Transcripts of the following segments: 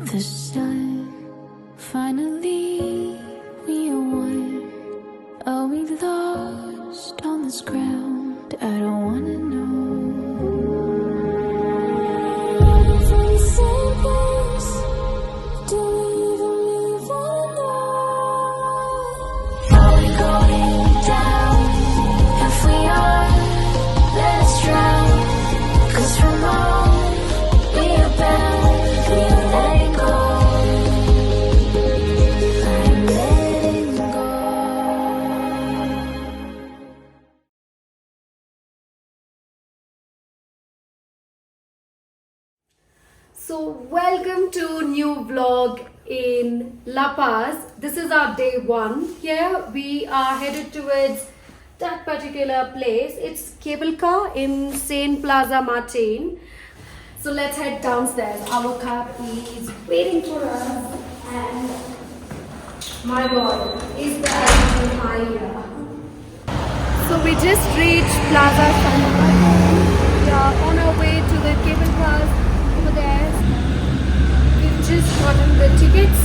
The sun, finally we are one. Are we lost on this ground? I don't wanna know. Is we the same place? Do we even live or not? Are we going down? If we are, let's drown. 'Cause from all we are bound, we are letting go. I'm letting go. So welcome to new vlog in La Paz. This is our day 1. Here we are headed towards that particular place. It's cable car in Saint Plaza Martin. So let's head downstairs. Our cab is waiting for us, and my God, is that behind here. So we just reached Plaza San Martin. We are on our way to the cable cars over there. We've just gotten the tickets,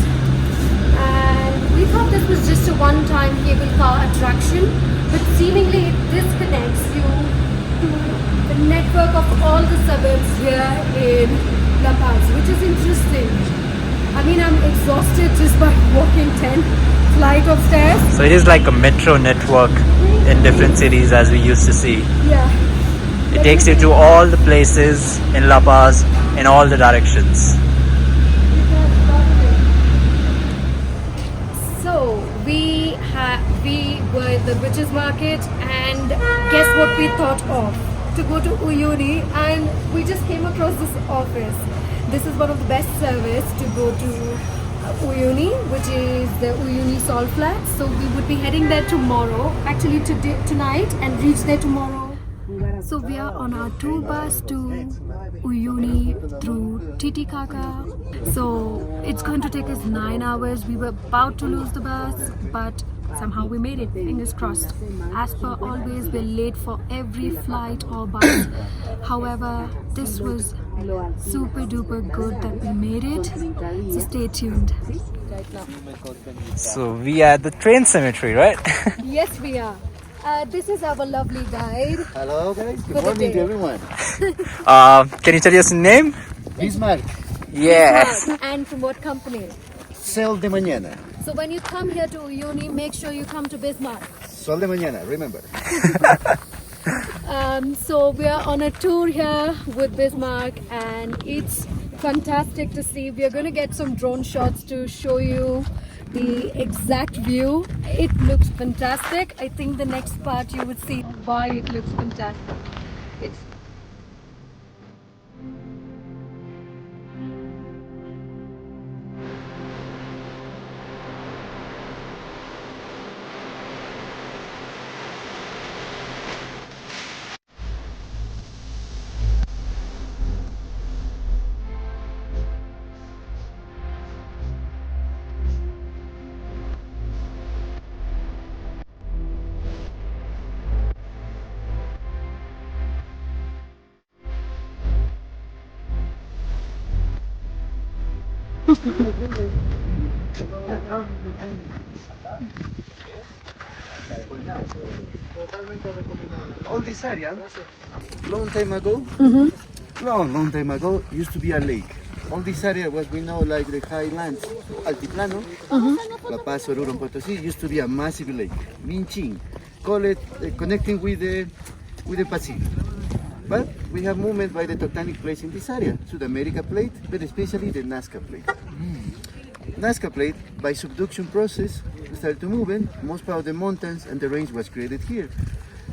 and we thought this was just a one-time cable car attraction, but seemingly it disconnects you to the network of all the suburbs here in La Paz, which is interesting. I mean, I'm exhausted just by walking 10 flight of stairs. So it is like a metro network in different cities as we used to see. Yeah. It takes you to all the places in La Paz in all the directions. So we were at the Butcher's Market, and guess what we thought of? To go to Uyuni, and we just came across this office. This is one of the best service to go to Uyuni, which is the Bolivian Salt Flats. So we would be heading there tomorrow, actually tonight, and reach there tomorrow. So we are on our tour bus to Uyuni through Titicaca. So it's going to take us 9 hours. We were about to lose the bus, but somehow we made it. Fingers crossed. As per always, we're late for every flight or bus. However, this was super duper good that we made it. So stay tuned. So we are at the train cemetery, right? Yes, we are. This is our lovely guide. Hello guys, For good the morning day. to everyone. Can you tell us your name? Bismarck, Yes. And from what company? Sol de Mañana. So when you come here to Uyuni, make sure you come to Bismarck. Sol de Mañana, remember. So we are on a tour here with Bismarck, and it's fantastic to see. We are going to get some drone shots to show you the exact view. It looks fantastic. I think the next part you would see why it looks fantastic. It's All this area, long time ago, long time ago, used to be a lake. All this area was, we know, like the highlands, Altiplano, La Paz, Oruro, and Potosí, used to be a massive lake. Minching, call it connecting with the Pacific. But we have movement by the tectonic plates in this area, South America plate, but especially the Nazca plate. Nazca plate, by subduction process, started to move in. Most part of the mountains and the range was created here.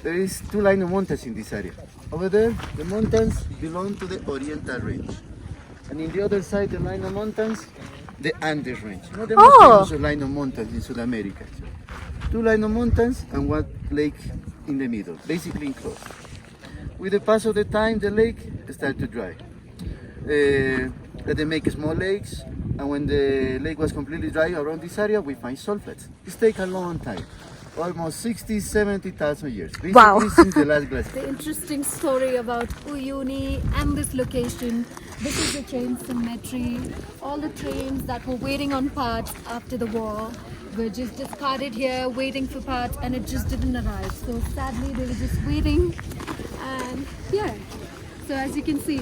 There is 2 lines of mountains in this area. Over there, the mountains belong to the Oriental range. And in the other side, the line of mountains, the Andes range. Not the most famous line of mountains in South America. 2 lines of mountains and 1 lake in the middle, basically enclosed. With the pass of the time, the lake started to dry. They make small lakes, and when the lake was completely dry around this area, we find salt flats. This takes a long time. almost 60, 70,000 years. Basically, Wow. since the last glacier. The interesting story about Uyuni and this location. This is the train cemetery. All the trains that were waiting on parts after the war were just discarded here, waiting for parts, and it just didn't arrive. So sadly, they were just waiting. And yeah, so as you can see,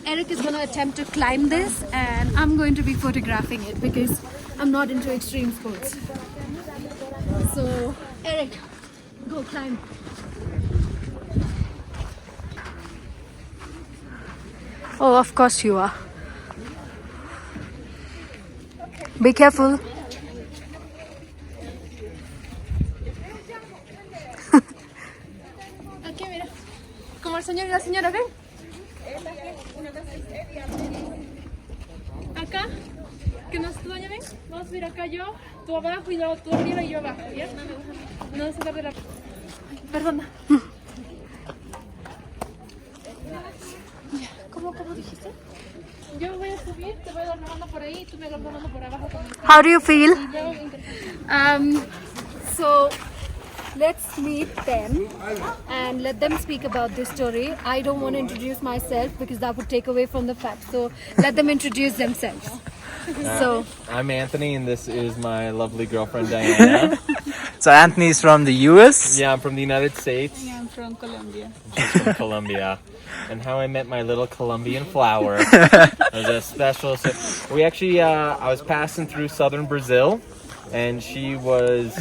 Eric is going to attempt to climb this, and I'm going to be photographing it because I'm not into extreme sports. So Eric, go climb. Oh, of course you are. Be careful. Aquí, mira. Como el señor y la señora, ¿ven? Acá, que nos dueña, ven. Vamos a ir acá yo, tú abajo y luego tú arriba y yo abajo, ¿bien? No se tarde la... Perdona. ¿Cómo dijiste? Yo voy a subir, te voy a dar la mano por ahí y tú me das la mano por abajo con mi... How do you feel? Y luego So let's meet them and let them speak about this story. I don't want to introduce myself because that would take away from the fact. So let them introduce themselves. So I'm Anthony, and this is my lovely girlfriend Diana. So Anthony's from the US. Yeah, I'm from the United States. I'm from Colombia. She's from Colombia. And how I met my little Colombian flower was a special. So we actually, I was passing through southern Brazil, and she was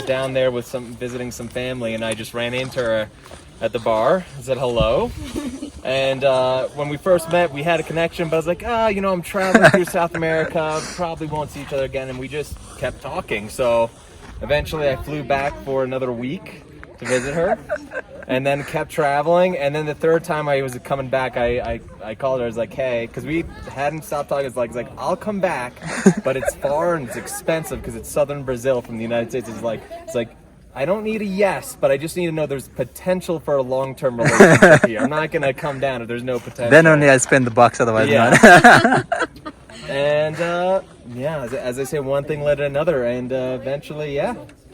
down there with visiting some family, and I just ran into her at the bar. I said hello. And when we first met, we had a connection, but I was like, I'm traveling through South America, probably won't see each other again, and we just kept talking. So eventually I flew back for another week to visit her, and then kept traveling. And then the third time I was coming back, I called her. I was like, hey, because we hadn't stopped talking. It's like I'll come back, but it's far and it's expensive because it's southern Brazil from the United States. It's like I don't need a yes, but I just need to know there's potential for a long-term relationship here. I'm not gonna come down if there's no potential. Then only I spend the bucks, otherwise not. And as I say, one thing led to another, and eventually,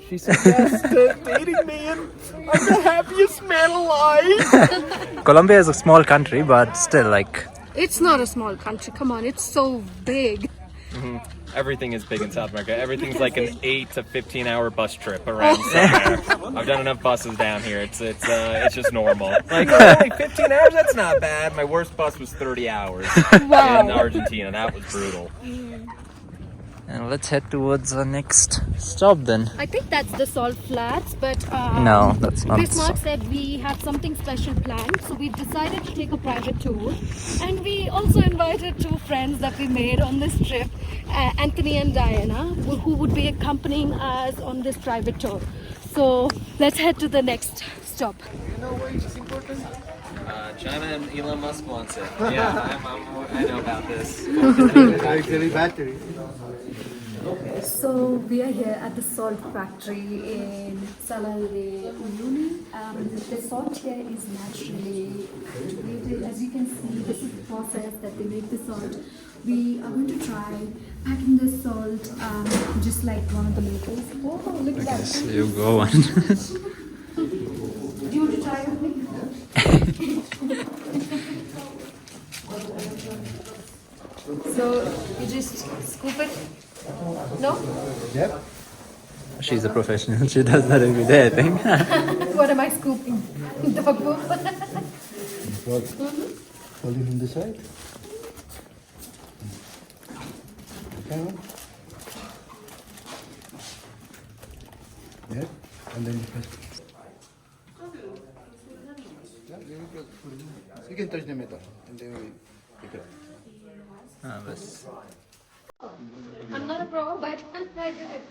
she said yes to dating me, and I'm the happiest man alive. Colombia is a small country, but still, like, it's not a small country. Come on, it's so big. Everything is big in South America. Everything's like an 8 to 15 hour bus trip around somewhere. I've done enough buses down here. It's just normal. Like only 15 hours. That's not bad. My worst bus was 30 hours in Argentina. That was brutal. and let's head towards our next stop then. I think that's the Salt Flats, but No, that's not. Bismarck said we have something special planned, so we've decided to take a private tour. And we also invited two friends that we made on this trip, Anthony and Diana, who would be accompanying us on this private tour. So let's head to the next stop. You know why it's important? China and Elon Musk wants it. Yeah, I know about this. Actually, battery. So we are here at the salt factory in Salal de Uyuni. The salt here is naturally cultivated. As you can see, this is the process that they make the salt. We are going to try packing the salt just like one of the makers. Oh, look at that. You go on. Do you want to try with me? So you just scoop it? No? Yep. She's a professional. She does that every day, I think. What am I scooping? Dog poop? Hold it from the side. Okay. Yep. And then you press. You can touch the metal and then we pick it up. I'm not a pro, but I did it.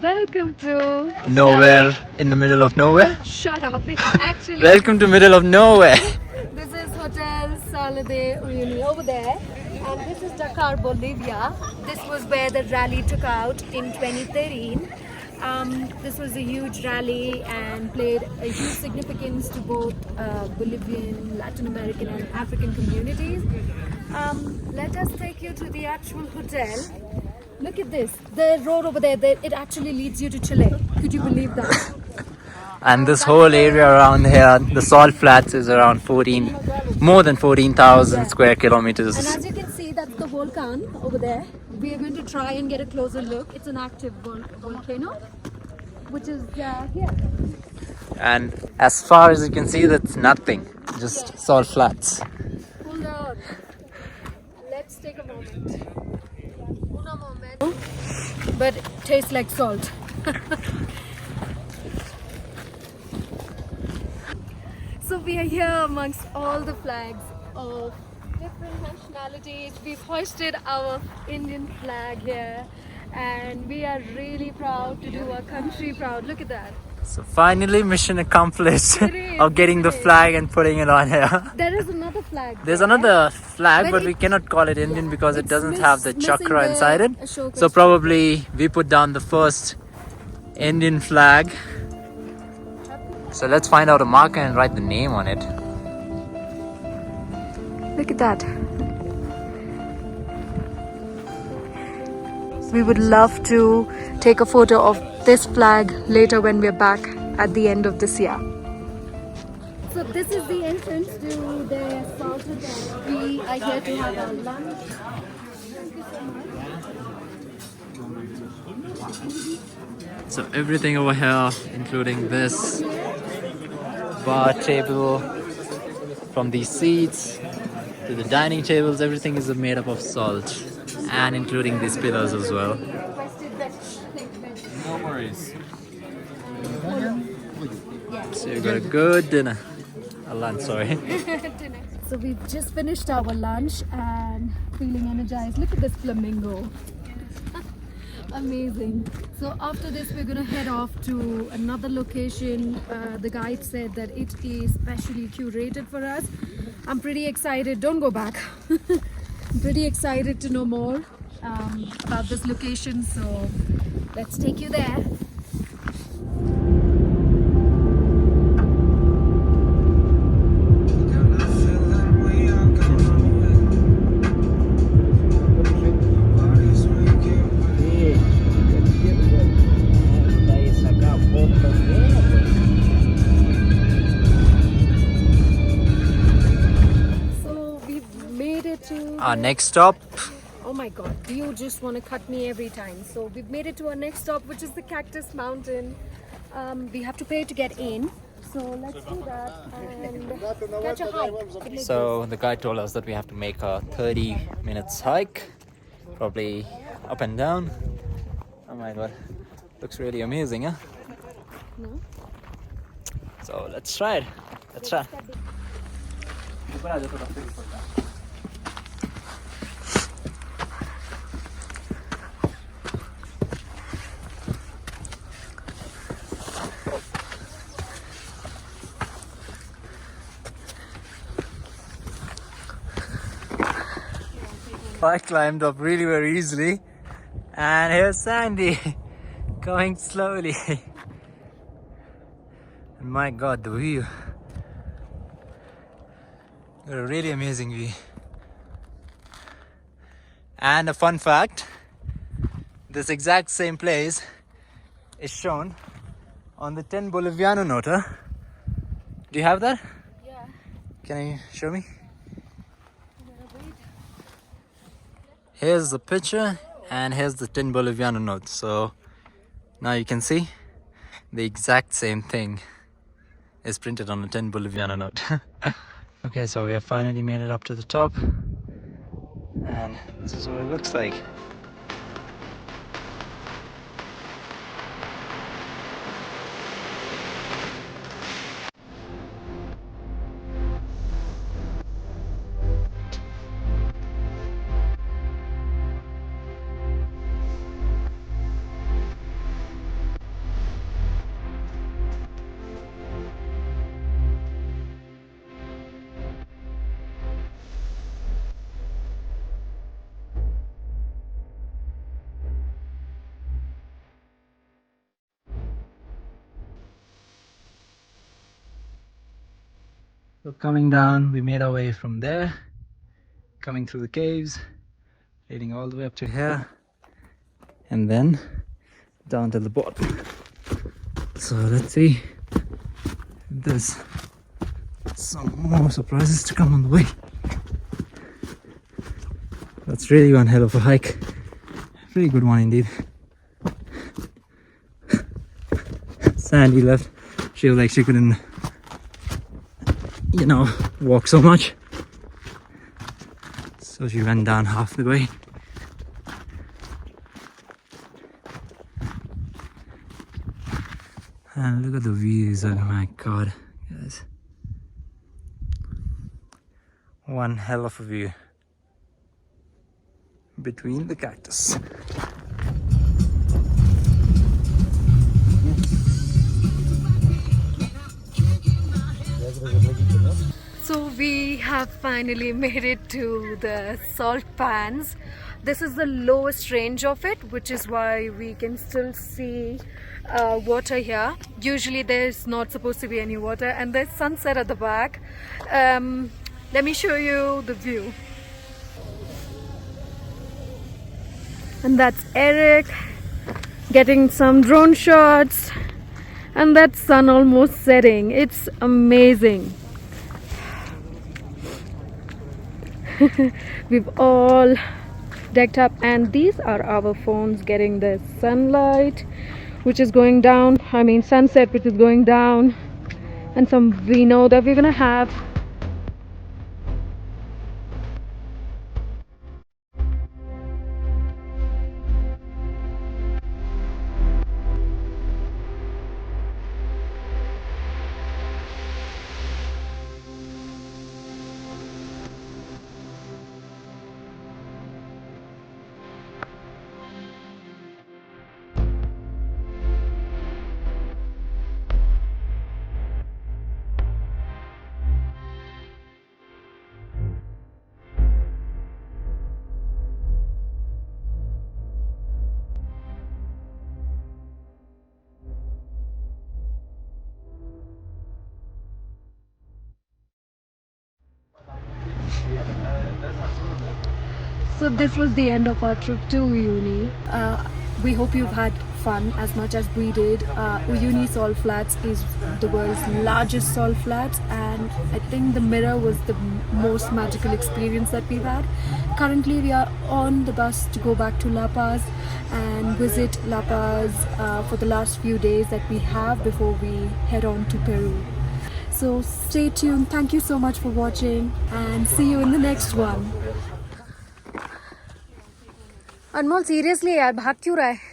Welcome to Nowhere in the middle of nowhere. Shut up. Actually, Welcome to middle of nowhere. this is Hotel Sala de Uyuni over there, and this is Dakar, Bolivia. This was where the rally took out in 2013. This was a huge rally and played a huge significance to both Bolivian, Latin American, and African communities. Let us take you to the actual hotel. Look at this. The road over there, it actually leads you to Chile. Could you believe that? And this whole area around here, the Salt Flats, is around more than 14,000 square And kilometers. as you can see, that's the volcano over there. We are going to try and get a closer look. It's an active volcano, which is here. And as far as you can see, that's nothing. Just Salt Flats. Hold on. Let's take a moment. Una moment. But it tastes like salt. So we are here amongst all the flags of different nationalities. We've hoisted our Indian flag here, and we are really proud to do our country proud. Look at that. So finally, mission accomplished It is, of getting the it is. flag and putting it on here. There is another flag. There's there. another flag, But but we it- cannot call it Indian because it It's doesn't have the missing chakra the inside it. Ashoka So probably we put down the first Indian flag. So let's find out a marker and write the name on it. Look at that. We would love to take a photo of this flag later when we're back at the end of this year. So this is the entrance to the Salt Hotel. We are here to have our lunch. Thank you so much. So everything over here, including this bar table, from these seats to the dining tables, everything is made up of salt, and including these pillars as well. No worries. So you got a good dinner. A lunch, sorry. So we've just finished our lunch and feeling energized. Look at this flamingo. Amazing. So after this we're gonna head off to another location. The guide said that it is specially curated for us. I'm pretty excited. Don't go back. I'm pretty excited to know more about this location. So let's take you there. So we've made it to Our next stop, Oh my god, you just want to cut me every time. So we've made it to our next stop, which is the Cactus Mountain. We have to pay to get in. So let's do that and catch a hike. so the guide told us that we have to make a 30 minutes hike, probably up and down. Oh my god, looks really amazing, huh? No? So let's try it. Let's try. I climbed up really very easily, and here's Sandy going slowly. And my god, the view. Got a really amazing view. And a fun fact, this exact same place is shown on the 10 Boliviano note. Huh? Do you have that? Yeah. Can you show me? Here's the picture and here's the 10 Boliviano note. So now you can see the exact same thing is printed on a 10 Boliviano note. Okay, so we have finally made it up to the top, and this is what it looks like. So coming down, we made our way from there, coming through the caves, leading all the way up to here, and then down to the bottom. So let's see if there's some more surprises to come on the way. That's really one hell of a hike. Pretty good one indeed. Sandy left. She was like she couldn't, walk so much. So she went down half the way. And look at the views, oh my god, guys. One hell of a view between the cactus. So we have finally made it to the salt pans. This is the lowest range of it, which is why we can still see water here. Usually there's not supposed to be any water, and there's sunset at the back. Let me show you the view. And that's Eric getting some drone shots, and that sun almost setting. It's amazing. We've all decked up, and these are our phones getting the sunlight which is going down, sunset which is going down, and some vino that we're gonna have. So this was the end of our trip to Uyuni. We hope you've had fun as much as we did. Uyuni Salt Flats is the world's largest salt flats, and I think the mirror was the most magical experience that we've had. Currently we are on the bus to go back to La Paz and visit La Paz for the last few days that we have before we head on to Peru. So stay tuned. Thank you so much for watching, and see you in the next one. Anmol seriously यार भाग क्यों रहा है?